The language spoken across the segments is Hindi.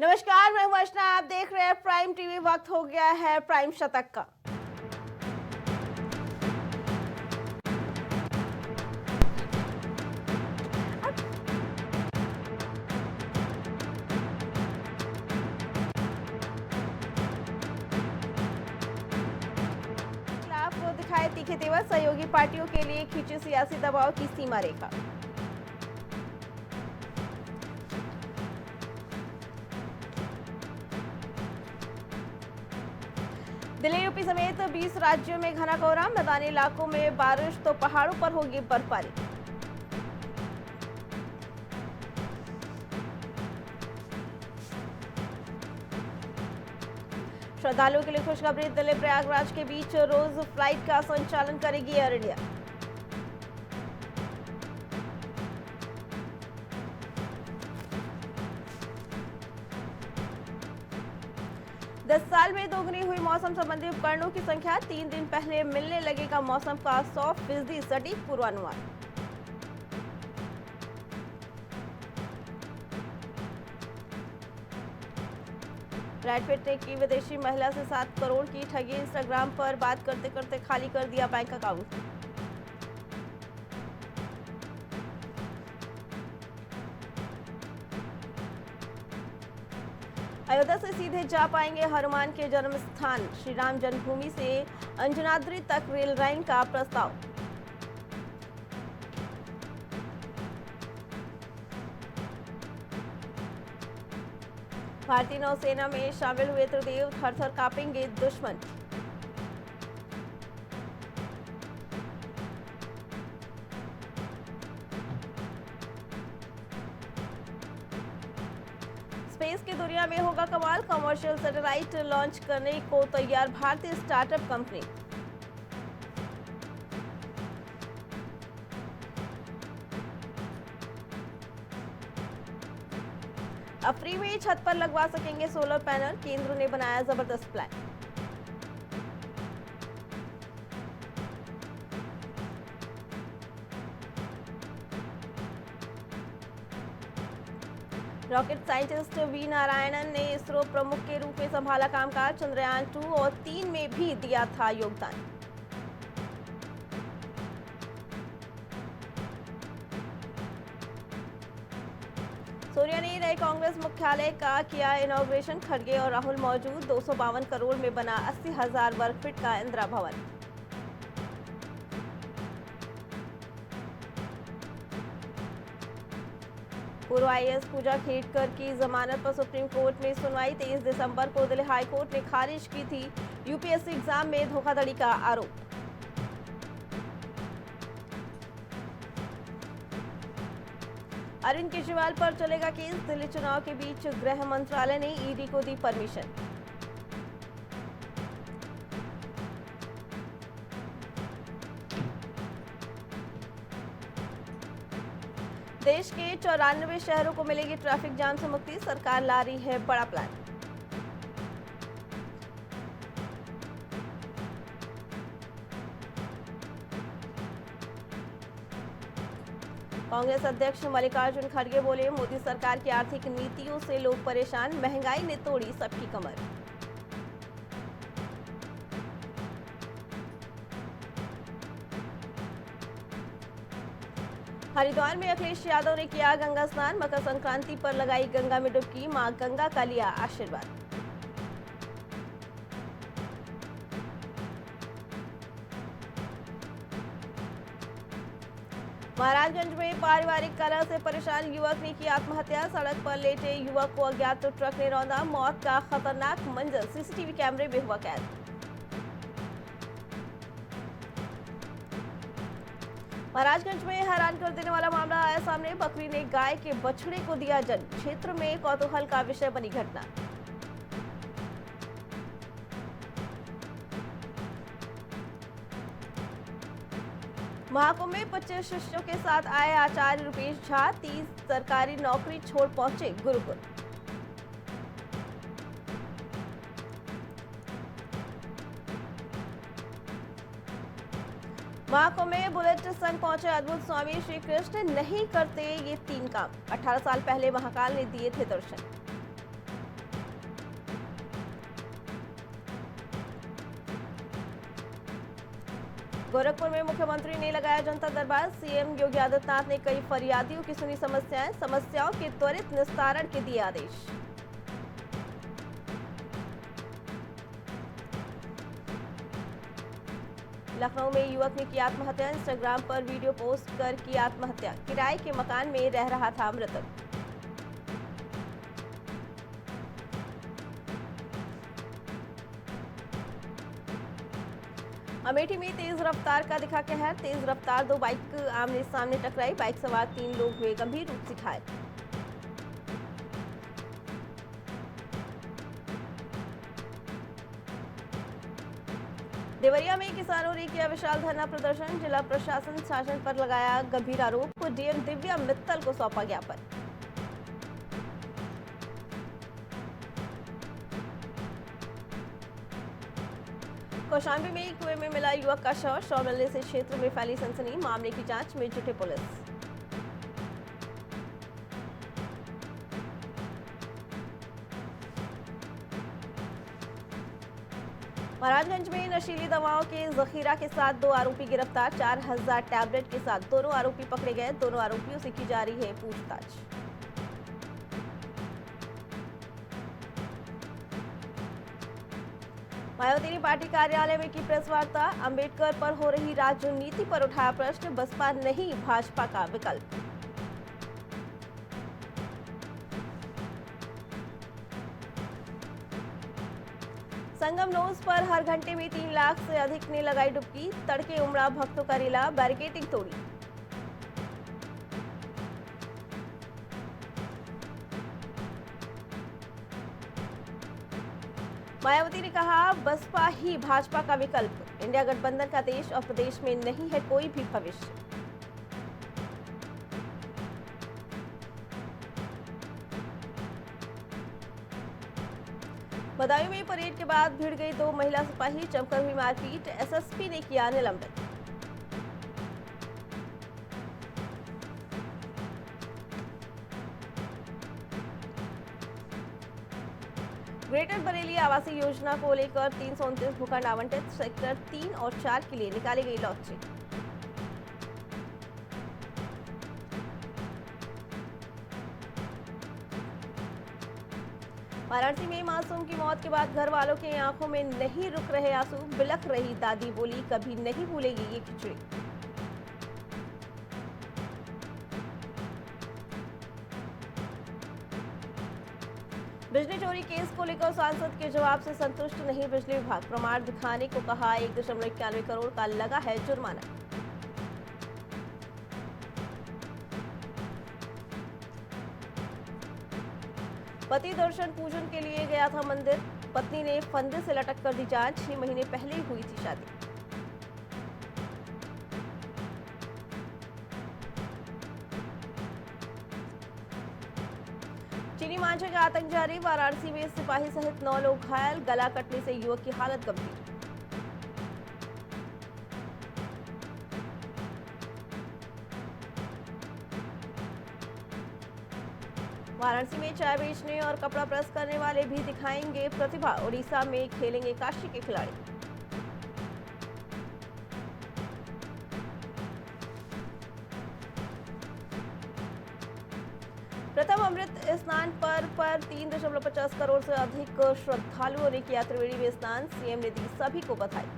नमस्कार, मैं हूं अर्चना। आप देख रहे हैं प्राइम टीवी। वक्त हो गया है प्राइम शतक का। खिलाफ दिखाए तीखे तेवर, सहयोगी पार्टियों के लिए खींचे सियासी दबाव की सीमा रेखा। दिल्ली यूपी समेत 20 राज्यों में घना कोहरा, मैदानी इलाकों में बारिश तो पहाड़ों पर होगी बर्फबारी। श्रद्धालुओं के लिए खुशखबरी, दिल्ली प्रयागराज के बीच रोज फ्लाइट का संचालन करेगी एयर इंडिया। दस साल में दोगुनी हुई मौसम संबंधी उपकरणों की संख्या, 3 दिन पहले मिलने लगेगा मौसम का 100% सटीक पूर्वानुमान। ब्रैड पिट ने की विदेशी महिला से 7 करोड़ की ठगी, इंस्टाग्राम पर बात करते करते खाली कर दिया बैंक अकाउंट। अयोध्या से सीधे जा पाएंगे हनुमान के जन्म स्थान, श्री राम जन्मभूमि से अंजनाद्री तक रेल लाइन का प्रस्ताव। भारतीय नौसेना में शामिल हुए त्रिदेव, थर थर कांपेंगे दुश्मन। स्पेस की दुनिया में होगा कमाल, कमर्शियल सैटेलाइट लॉन्च करने को तैयार भारतीय स्टार्टअप कंपनी। अब फ्री में छत पर लगवा सकेंगे सोलर पैनल, केंद्र ने बनाया जबरदस्त plan. Rocket scientist V Narayanan ने इसरो प्रमुख के रूप में संभाला कामकाज, चंद्रयान 2 और 3 में भी दिया था योगदान। सोनिया ने नए कांग्रेस मुख्यालय का किया इनॉग्रेशन, खड़गे और राहुल मौजूद, 252 करोड़ में बना 80,000 वर्ग फीट का इंदिरा भवन। पूर्व आईएएस पूजा खेड़कर की जमानत पर सुप्रीम कोर्ट में सुनवाई, 23 दिसंबर को दिल्ली हाई कोर्ट ने खारिज की थी यूपीएससी एग्जाम में धोखाधड़ी का आरोप। अरविंद केजरीवाल पर चलेगा केस, दिल्ली चुनाव के बीच गृह मंत्रालय ने ईडी को दी परमिशन। देश के 94 शहरों को मिलेगी ट्रैफिक जाम से मुक्ति, सरकार ला रही है बड़ा प्लान। कांग्रेस अध्यक्ष मल्लिकार्जुन खड़गे बोले, मोदी सरकार की आर्थिक नीतियों से लोग परेशान, महंगाई ने तोड़ी सबकी कमर। हरिद्वार में अखिलेश यादव ने किया गंगा स्नान, मकर संक्रांति पर लगाई गंगा में डुबकी, मां गंगा का लिया आशीर्वाद। महाराजगंज में पारिवारिक कलह से परेशान युवक ने की आत्महत्या, सड़क पर लेटे युवक को अज्ञात ट्रक ने रौंदा, मौत का खतरनाक मंजर सीसीटीवी कैमरे में हुआ कैद। महाराजगंज में हैरान कर देने वाला मामला आया सामने, बकरी ने गाय के बछड़े को दिया जन्म, क्षेत्र में कौतूहल का विषय बनी घटना। महाकुंभ में 25 शिष्यों के साथ आए आचार्य रुपेश झा, 30 सरकारी नौकरी छोड़ पहुंचे गुरुकुल। महाकुंभ में बुलेट संग पहुंचे अद्भुत स्वामी श्री कृष्ण, नहीं करते ये 3 काम, 18 साल पहले महाकाल ने दिए थे दर्शन। गोरखपुर में मुख्यमंत्री ने लगाया जनता दरबार। सीएम योगी आदित्यनाथ ने कई फरियादियों की सुनी समस्याओं के त्वरित निस्तारण के दिए आदेश। लखनऊ में युवक ने की आत्महत्या। इंस्टाग्राम पर वीडियो पोस्ट कर की आत्महत्या। किराए के मकान में रह रहा था मृतक। अमेठी में तेज रफ्तार का दिखा कहर। तेज रफ्तार दो बाइक आमने सामने टकराई। बाइक सवार 3 लोग हुए गंभीर रूप से घायल। देवरिया में किसानों ने किया विशाल धरना प्रदर्शन। जिला प्रशासन शासन पर लगाया गंभीर आरोप। डीएम दिव्या मित्तल को सौंपा ज्ञापन। कौशाम्बी में कुएं में मिला युवक का शव मिलने से क्षेत्र में फैली सनसनी। मामले की जांच में जुटे पुलिस। महाराजगंज में नशीली दवाओं के जखीरा के साथ 2 आरोपी गिरफ्तार। 4000 टैबलेट के साथ दोनों आरोपी पकड़े गए। दोनों आरोपियों से की जा रही है पूछताछ। मायावती ने पार्टी कार्यालय में की प्रेस वार्ता। अंबेडकर पर हो रही राजनीति पर उठाया प्रश्न। बसपा नहीं भाजपा का विकल्प। संगम नोज पर हर घंटे में 3 लाख से अधिक ने लगाई डुबकी। तड़के उमड़ा भक्तों का रेला। बैरिकेडिंग तोड़ी। मायावती ने कहा बसपा ही भाजपा का विकल्प। इंडिया गठबंधन का देश और प्रदेश में नहीं है कोई भी भविष्य। बदायूं में परेड के बाद भिड़ गई 2 महिला सिपाही। जमकर हुई मारपीट। एसएसपी ने किया निलंबित। ग्रेटर बरेली आवासीय योजना को लेकर 329 भूखंड आवंटित। सेक्टर 3 और 4 के लिए निकाली गई लॉटरी। वाराणसी में मासूम की मौत के बाद घर वालों के आंखों में नहीं रुक रहे आंसू। बिलख रही दादी बोली कभी नहीं भूलेगी ये खिचड़ी। बिजली चोरी केस को लेकर सांसद के जवाब से संतुष्ट नहीं बिजली विभाग। प्रमाण दिखाने को कहा। 1.91 करोड़ का लगा है जुर्माना। पति दर्शन पूजन के लिए गया था मंदिर। पत्नी ने फंदे से लटक कर दी जान। 6 महीने पहले ही हुई थी शादी। चीनी मांझे का आतंक जारी। वाराणसी में सिपाही सहित 9 लोग घायल। गला कटने से युवक की हालत गंभीर। वाराणसी में चाय बेचने और कपड़ा प्रेस करने वाले भी दिखाएंगे प्रतिभा। उड़ीसा में खेलेंगे काशी के खिलाड़ी। प्रथम अमृत स्नान पर 3.50 करोड़ से अधिक श्रद्धालुओं ने किया त्रिवेणी में स्नान। सीएम ने दी सभी को बधाई।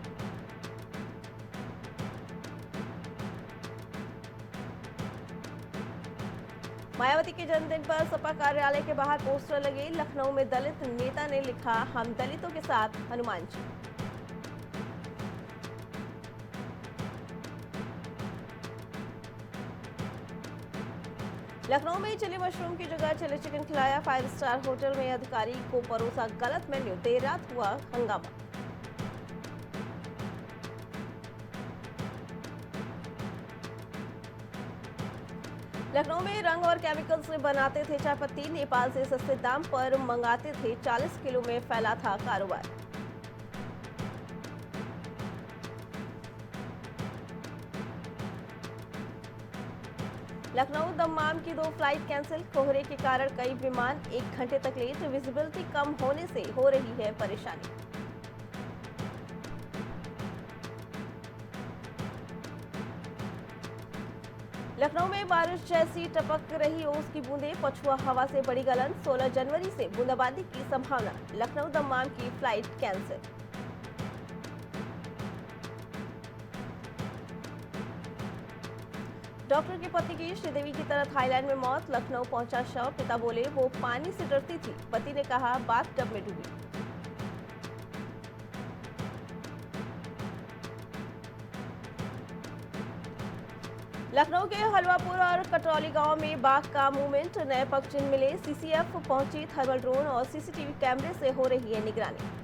मायावती के जन्मदिन पर सपा कार्यालय के बाहर पोस्टर लगे। लखनऊ में दलित नेता ने लिखा हम दलितों के साथ हनुमान जी। लखनऊ में चिली मशरूम की जगह चिली चिकन खिलाया। 5 स्टार होटल में अधिकारी को परोसा गलत मेन्यू। देर रात हुआ हंगामा। लखनऊ में रंग और केमिकल से बनाते थे चाय पत्ती। नेपाल से सस्ते दाम पर मंगाते थे। 40 किलो में फैला था कारोबार। लखनऊ दम्माम की 2 फ्लाइट कैंसिल। कोहरे के कारण कई विमान 1 घंटे तक लेट। विजिबिलिटी कम होने से हो रही है परेशानी। लखनऊ में बारिश जैसी टपक रही ओस की बूंदें, पछुआ हवा से बड़ी गलन। 16 जनवरी से बूंदाबांदी की संभावना। लखनऊ दम्माम की फ्लाइट कैंसिल। डॉक्टर की पत्नी की श्रीदेवी की तरह थाईलैंड में मौत। लखनऊ पहुंचा शव। पिता बोले वो पानी से डरती थी। पति ने कहा बाथ टब में डूबी। लखनऊ के हलवापुर और कटौली गांव में बाघ का मूवमेंट। नए पगचिन्ह मिले। सीसीएफ पहुंची। थर्मल ड्रोन और सीसीटीवी कैमरे से हो रही है निगरानी।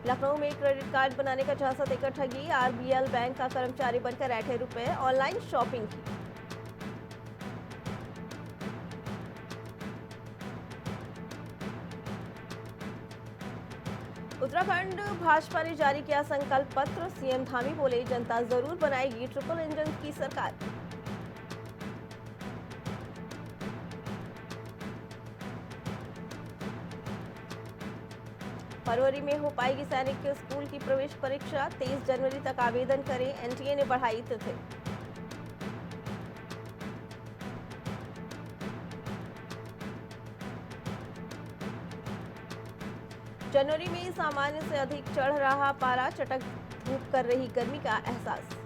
लखनऊ में क्रेडिट कार्ड बनाने का झांसा देकर ठगी। आरबीएल बैंक का कर्मचारी बनकर ऐंठे रुपए। ऑनलाइन शॉपिंग की। उत्तराखंड भाजपा ने जारी किया संकल्प पत्र। सीएम धामी बोले जनता जरूर बनाएगी ट्रिपल इंजन की सरकार। फरवरी में हो पाएगी सैनिक स्कूल की प्रवेश परीक्षा। 23 जनवरी तक आवेदन करें। एनटीए ने बढ़ाई तिथि। जनवरी में सामान्य से अधिक चढ़ रहा पारा। चटक धूप कर रही गर्मी का एहसास।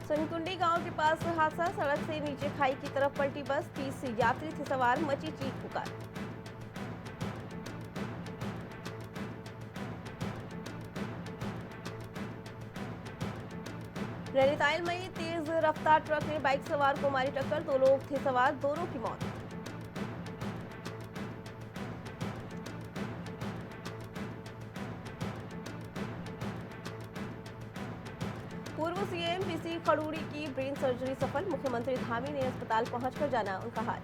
सनकुंडी गांव के पास हादसा। सड़क से नीचे खाई की तरफ पलटी बस। 30 यात्री थे सवार। मची चीख पुकार। नैनीताल में तेज रफ्तार ट्रक ने बाइक सवार को मारी टक्कर। 2 लोग थे सवार, दोनों की मौत। पूर्व सीएम पीसी खड़ूड़ी की ब्रेन सर्जरी सफल। मुख्यमंत्री धामी ने अस्पताल पहुंचकर जाना उनका हाल।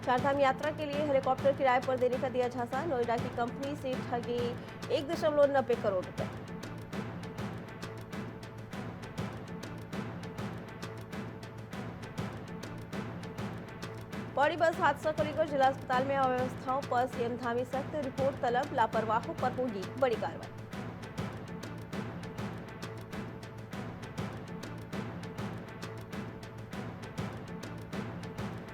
चारधाम यात्रा के लिए हेलीकॉप्टर किराए पर देने का दिया झांसा। नोएडा की कंपनी से ठगे 1.90 करोड़ रुपए। बॉडी बस हादसा को लेकर जिला अस्पताल में अव्यवस्थाओं पर सीएम धामी सख्त। रिपोर्ट तलब। लापरवाहों पर होगी बड़ी कार्रवाई।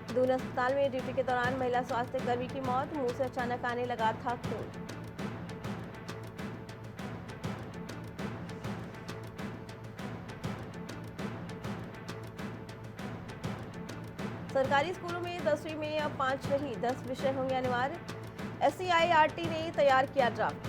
दून अस्पताल में ड्यूटी के दौरान महिला स्वास्थ्य कर्मी की मौत। मुंह से अचानक आने लगा था खून। सरकारी स्कूलों में 10वीं में अब 5 नहीं 10 विषय होंगे अनिवार्य। एससीईआरटी ने तैयार किया ड्राफ्ट।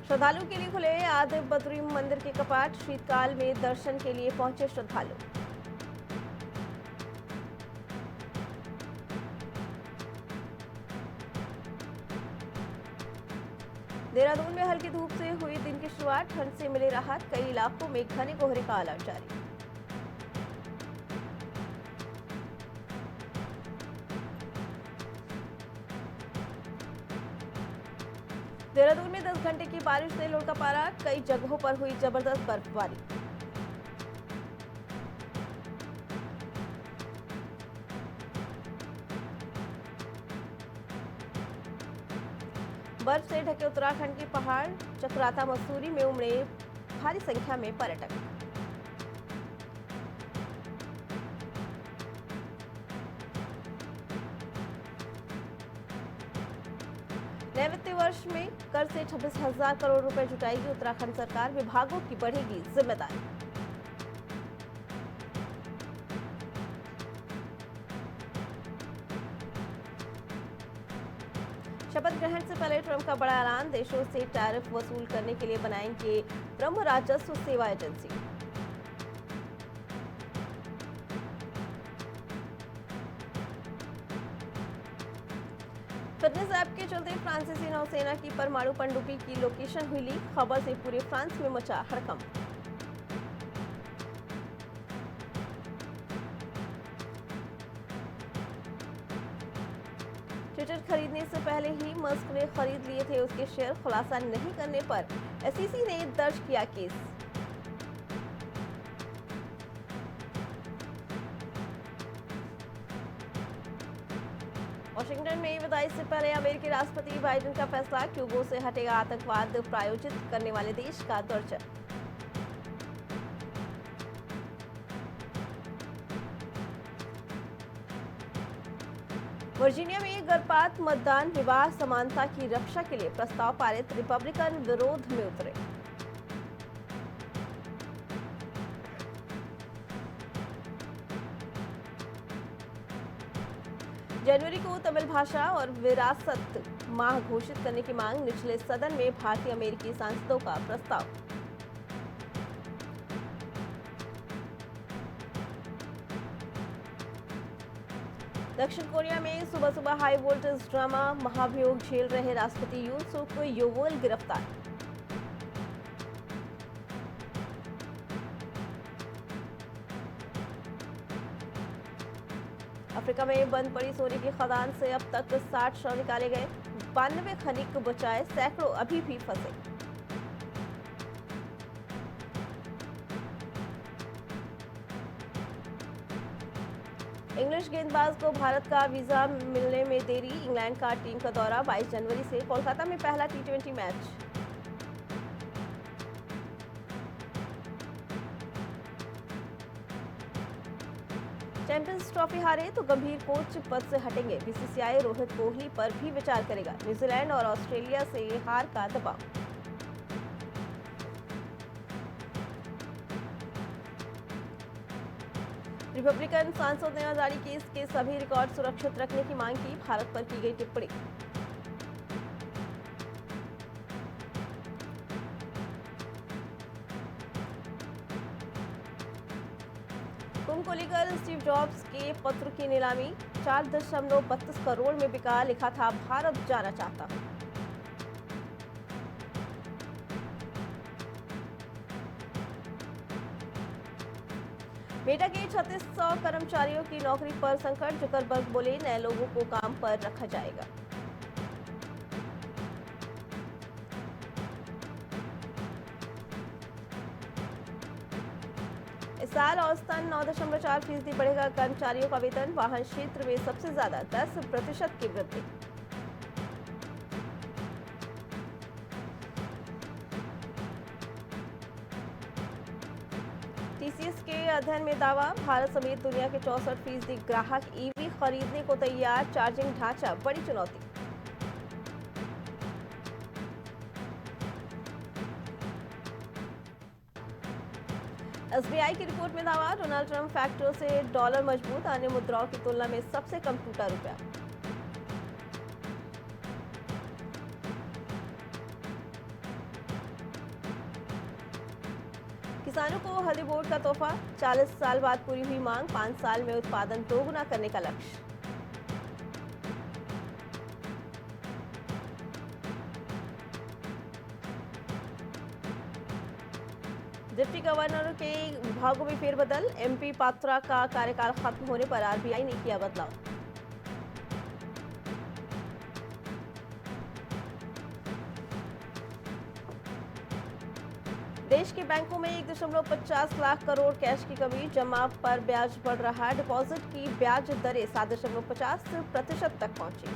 श्रद्धालुओं के लिए खुले आदि बद्री मंदिर के कपाट। शीतकाल में दर्शन के लिए पहुंचे श्रद्धालु। देहरादून में हल्की धूप से हुई दिन की शुरुआत। ठंड से मिली राहत। कई इलाकों में घने कोहरे का अलर्ट जारी। देहरादून में 10 घंटे की बारिश से लुढ़का पारा। कई जगहों पर हुई जबरदस्त बर्फबारी। बर्फ से ढके उत्तराखंड के पहाड़। चक्राता मसूरी में उमड़े भारी संख्या में पर्यटक। नए वित्तीय वर्ष में कर से 26,000 करोड़ रुपए जुटाएगी उत्तराखंड सरकार। विभागों की बढ़ेगी जिम्मेदारी। शपथ ग्रहण से पहले ट्रंप का बड़ा ऐलान। देशों से टैरिफ वसूल करने के लिए बनाएंगे ब्रह्म राजस्व सेवा एजेंसी। फिटनेस ऐप के चलते फ्रांसीसी नौसेना की परमाणु पनडुब्बी की लोकेशन हुई लीक। खबर से पूरे फ्रांस में मचा हड़कंप। मस्क ने खरीद लिए थे उसके शेयर खुलासा नहीं करने पर एसईसी ने दर्ज किया केस। वाशिंगटन में विदाई से पहले अमेरिकी राष्ट्रपति बाइडेन का फैसला, क्यूबा से हटेगा आतंकवाद प्रायोजित करने वाले देश का दर्जा। वर्जीनिया में गर्भपात मतदान विवाह समानता की रक्षा के लिए प्रस्ताव पारित, रिपब्लिकन विरोध में उतरे। जनवरी को तमिल भाषा और विरासत माह घोषित करने की मांग, निचले सदन में भारतीय अमेरिकी सांसदों का प्रस्ताव। दक्षिण कोरिया में सुबह सुबह हाई वोल्टेज ड्रामा, महाभियोग झेल रहे राष्ट्रपति यून सूक योवल गिरफ्तार। अफ्रीका में बंद पड़ी सोने की खदान से अब तक 60 शव निकाले गए, 92 खनिक बचाए, सैकड़ों अभी भी फंसे। इंग्लिश गेंदबाज को भारत का वीजा मिलने में देरी, इंग्लैंड का टीम का दौरा, 22 जनवरी से कोलकाता में पहला टी20 मैच। चैंपियंस ट्रॉफी हारे तो गंभीर कोच पद से हटेंगे, बीसीसीआई रोहित कोहली पर भी विचार करेगा, न्यूजीलैंड और ऑस्ट्रेलिया से हार का दबाव। रिपब्लिकन सांसद ने आजादी केस के सभी रिकॉर्ड सुरक्षित रखने की मांग की, भारत पर की गई टिप्पणी। कुंभ को लेकर स्टीव जॉब्स के पत्र की नीलामी, 4.32 करोड़ में बिका, लिखा था भारत जाना चाहता हूं। मेटा के 3600 कर्मचारियों की नौकरी पर संकट, जुकरबर्ग बोले नए लोगों को काम पर रखा जाएगा। इस साल औसतन 9.4% बढ़ेगा कर्मचारियों का वेतन, वाहन क्षेत्र में सबसे ज्यादा 10% की वृद्धि। टीसीएस के अध्ययन में दावा, भारत समेत दुनिया के 64% ग्राहक ईवी खरीदने को तैयार, चार्जिंग ढांचा बड़ी चुनौती। एसबीआई की रिपोर्ट में दावा, डोनाल्ड ट्रंप फैक्टरों से डॉलर मजबूत, अन्य मुद्राओं की तुलना में सबसे कम टूटा रुपया। किसानों को हल्दी बोर्ड का तोहफा, 40 साल बाद पूरी हुई मांग, 5 साल में उत्पादन दोगुना करने का लक्ष्य। डिप्टी गवर्नर के विभागों में फेरबदल, एमपी पात्रा का कार्यकाल खत्म होने पर आरबीआई ने किया बदलाव। देश के बैंकों में 1.50 लाख करोड़ कैश की कमी, जमा पर ब्याज बढ़ रहा, डिपॉजिट की ब्याज दरें 7.50% तक पहुंची।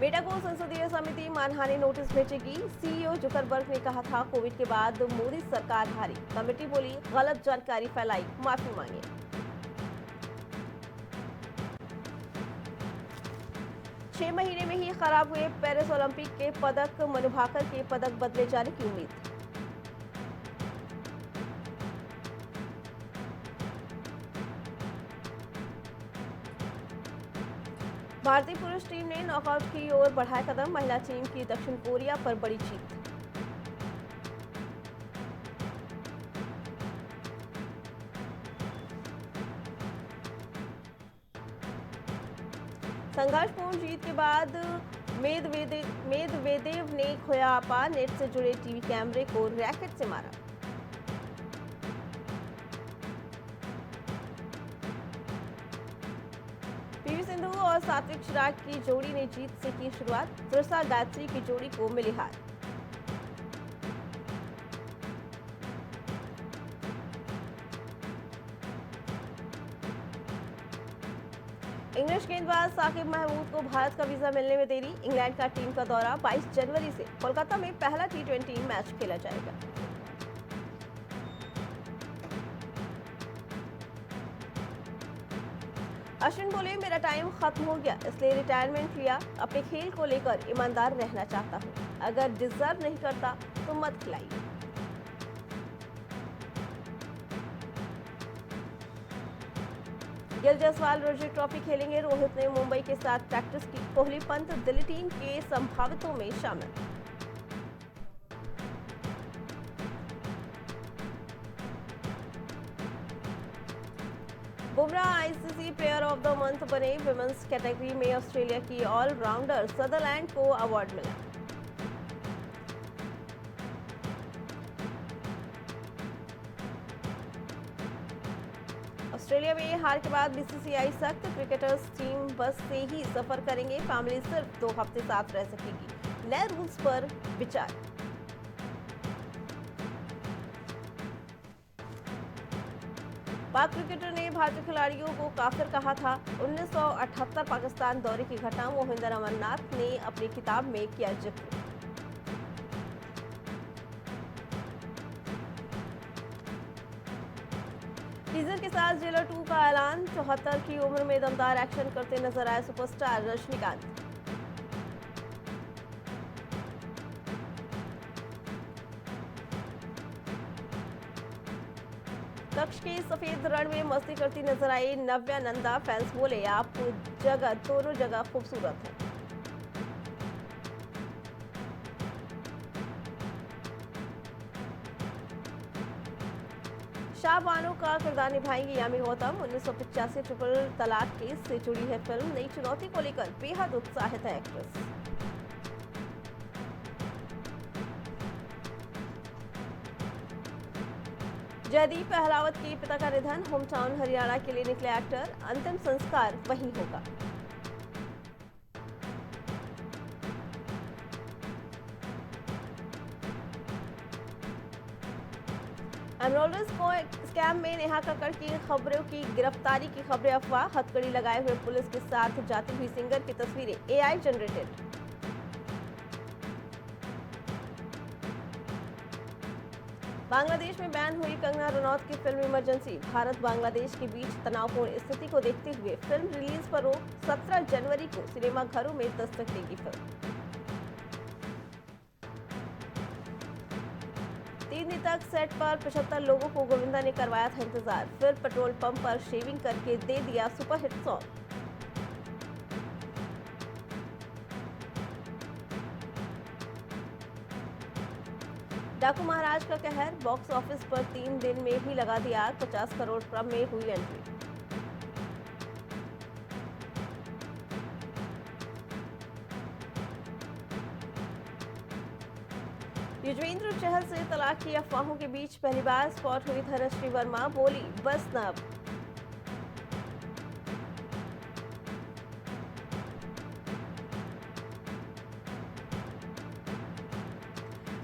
मेटा को संसदीय समिति मानहानि नोटिस भेजेगी, सीईओ जुकरबर्ग ने कहा था कोविड के बाद मोदी सरकार हारी, कमेटी बोली गलत जानकारी फैलाई, माफी मांगी। छह महीने में ही खराब हुए पेरिस ओलंपिक के पदक, मनु भाकर के पदक बदले जाने की उम्मीद। भारतीय पुरुष टीम ने नॉकआउट की ओर बढ़ाया कदम, महिला टीम की दक्षिण कोरिया पर बड़ी जीत। संघर्षपूर्ण जीत के बाद मेदवेदेव ने खोया आपा, नेट से जुड़े टीवी कैमरे को रैकेट से मारा। और सात्विक चिराग की जोड़ी ने जीत से की शुरुआत, त्रिशा गायत्री की जोड़ी को मिली हार। इंग्लिश गेंदबाज साकिब महमूद को भारत का वीजा मिलने में देरी। इंग्लैंड का टीम का दौरा 22 जनवरी से कोलकाता में पहला T20 मैच खेला जाएगा। अश्विन बोले, मेरा टाइम खत्म हो गया, इसलिए रिटायरमेंट लिया। अपने खेल को लेकर ईमानदार रहना चाहता हूँ, अगर डिजर्व नहीं करता तो मत खिलाइए। गिल जयसवाल रणजी ट्रॉफी खेलेंगे। रोहित ने मुंबई के साथ प्रैक्टिस की। कोहली पंत दिल्ली टीम के संभावितों में शामिल। Bumrah ICC player of the month बने। विमेंस कैटेगरी में ऑस्ट्रेलिया की ऑलराउंडर सदरलैंड को अवार्ड मिला। ऑस्ट्रेलिया में हार के बाद बीसीसीआई सख्त। क्रिकेटर्स टीम बस से ही सफर करेंगे। फैमिली सिर्फ 2 हफ्ते साथ रह सकेगी। नए रूल्स पर विचार। पाक क्रिकेटर ने भारतीय खिलाड़ियों को काफिर कहा था। 1978 पाकिस्तान दौरे की घटना मोहिंदर अमरनाथ ने अपनी किताब में किया जिक्र। टीजर के साथ जेलर 2 का ऐलान। 74 की उम्र में दमदार एक्शन करते नजर आए सुपरस्टार रजनीकांत। कक्ष के सफेद रण में मस्ती करती नजर आई नव्या नंदा। फैंस बोले, आप जगह दोनों जगह खूबसूरत है। शाहबानो का किरदार निभाएंगी यामी गौतम। 1985 ट्रिपल तलाक केस से जुड़ी है फिल्म। नई चुनौती को लेकर बेहद उत्साहित है एक्ट्रेस। जयदीप अहलावत के पिता का निधन। होम टाउन हरियाणा के लिए निकले एक्टर। अंतिम संस्कार वहीं होगा। एमरोल्डर्स को स्कैम में नेहा कक्कड़ की खबरों की गिरफ्तारी की खबरें अफवाह। हथकड़ी लगाए हुए पुलिस के साथ जाती हुई सिंगर की तस्वीरें AI जनरेटेड। बांग्लादेश में बैन हुई कंगना रनौत की फिल्म इमरजेंसी। भारत बांग्लादेश के बीच तनावपूर्ण स्थिति को देखते हुए फिल्म रिलीज पर रोक। 17 जनवरी को सिनेमाघरों में दस्तक देगी फिल्म। 3 दिन तक सेट पर 75 लोगों को गोविंदा ने करवाया था इंतजार। फिर पेट्रोल पंप पर शेविंग करके दे दिया सुपरहिट सॉन्ग। डाकू महाराज का कहर। बॉक्स ऑफिस पर 3 दिन में ही लगा दिया आग। 50 करोड़ क्रम में हुई एंट्री। युजवेंद्र चहल से तलाक की अफवाहों के बीच पहली बार स्पॉट हुई धनश्री वर्मा। बोली, बस न अब।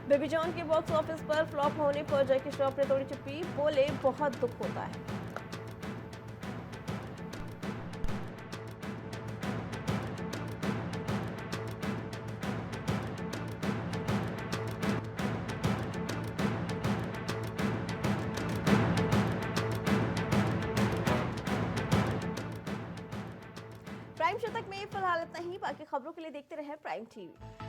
बेबी जॉन के बॉक्स ऑफिस पर फ्लॉप होने पर जैकी श्रॉफ ने तोड़ी चुप्पी। बोले, बहुत दुख होता है। प्राइम शतक में फिलहाल इतना ही। बाकी खबरों के लिए देखते रहें प्राइम टीवी।